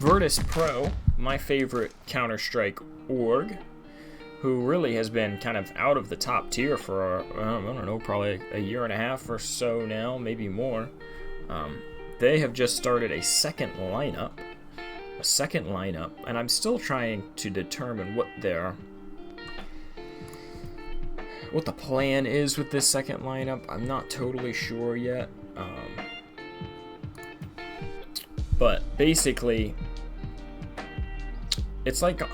Virtus Pro, my favorite Counter-Strike org, who really has been kind of out of the top tier for, I don't know, probably a year and a half or so now, maybe more. They have just started a second lineup, and I'm still trying to determine what the plan is with this second lineup. I'm not totally sure yet. But basically, it's like, I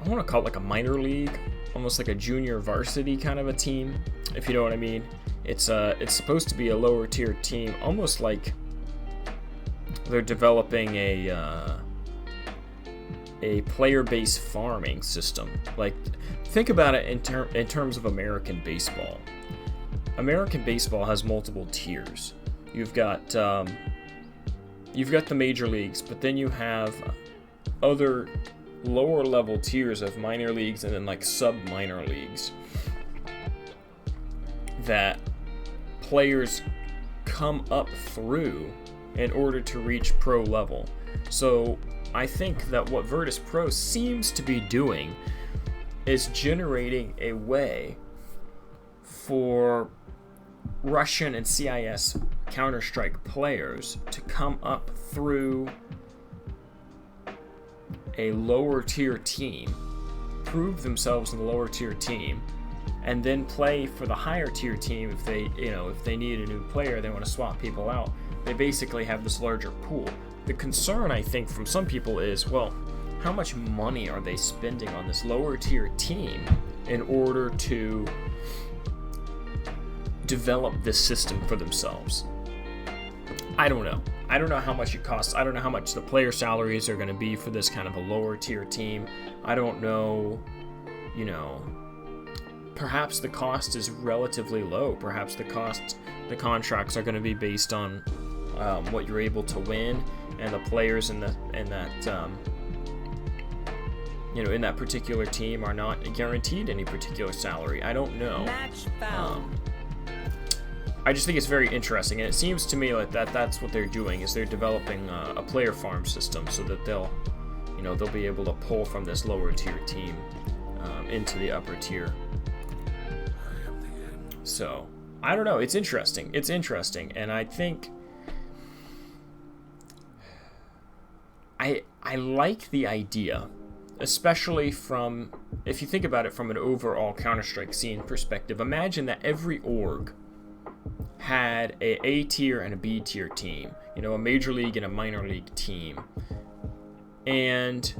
want to call it like a minor league, almost like a junior varsity kind of a team, if you know what I mean. It's supposed to be a lower tier team, almost like they're developing a player-based farming system. Like, think about it in terms of American baseball. American baseball has multiple tiers. You've got the major leagues, but then you have other lower level tiers of minor leagues and then like sub-minor leagues that players come up through in order to reach pro level. So I think that what Virtus Pro seems to be doing is generating a way for Russian and CIS Counter-Strike players to come up through a lower tier team, prove themselves in the lower tier team, and then play for the higher tier team if they need a new player, they want to swap people out. They basically have this larger pool. The concern, I think, from some people is, well, how much money are they spending on this lower tier team in order to develop this system for themselves? I don't know. I don't know how much it costs. I don't know how much the player salaries are going to be for this kind of a lower tier team. I don't know, perhaps the cost is relatively low. Perhaps the contracts are going to be based on what you're able to win, and the players in that particular team are not guaranteed any particular salary. I don't know. I just think it's very interesting, and it seems to me like that's what they're doing, is they're developing a player farm system so that they'll be able to pull from this lower tier team into the upper tier. So I don't know. It's interesting, and I think I like the idea, especially from, if you think about it from an overall Counter-Strike scene perspective. Imagine that every org had a A tier and a B tier team, a major league and a minor league team, and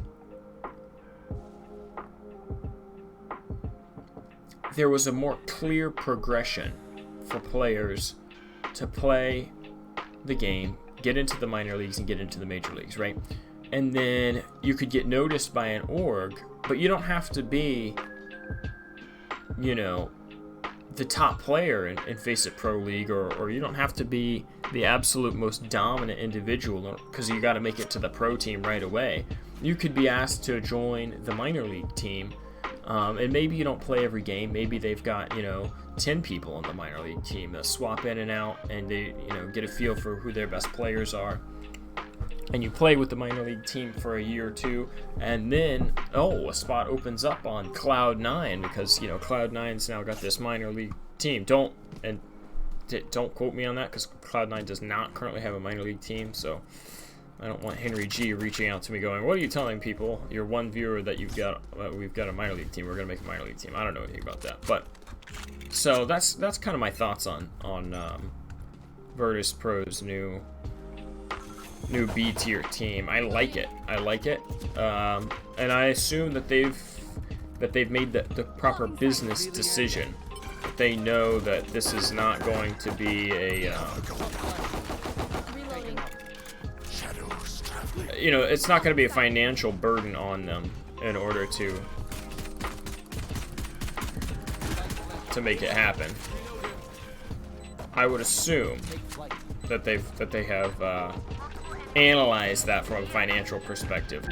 there was a more clear progression for players to play the game, get into the minor leagues and get into the major leagues, right? And then you could get noticed by an org, but you don't have to be, the top player in Face It Pro League, or you don't have to be the absolute most dominant individual because you got to make it to the pro team right away. You could be asked to join the minor league team, and maybe you don't play every game. Maybe they've got 10 people on the minor league team that swap in and out, and they get a feel for who their best players are. And you play with the minor league team for a year or two, and then a spot opens up on Cloud9 because Cloud9's now got this minor league team. Don't quote me on that, because Cloud9 does not currently have a minor league team. So I don't want Henry G reaching out to me going, "What are you telling people? You're one viewer that we've got a minor league team. We're gonna make a minor league team." I don't know anything about that, but so that's kind of my thoughts on Virtus Pro's new B tier team. I like it, and I assume that they've made the proper business decision. They know that this is not going to be it's not going to be a financial burden on them in order to make it happen. I would assume that they have analyze that from a financial perspective.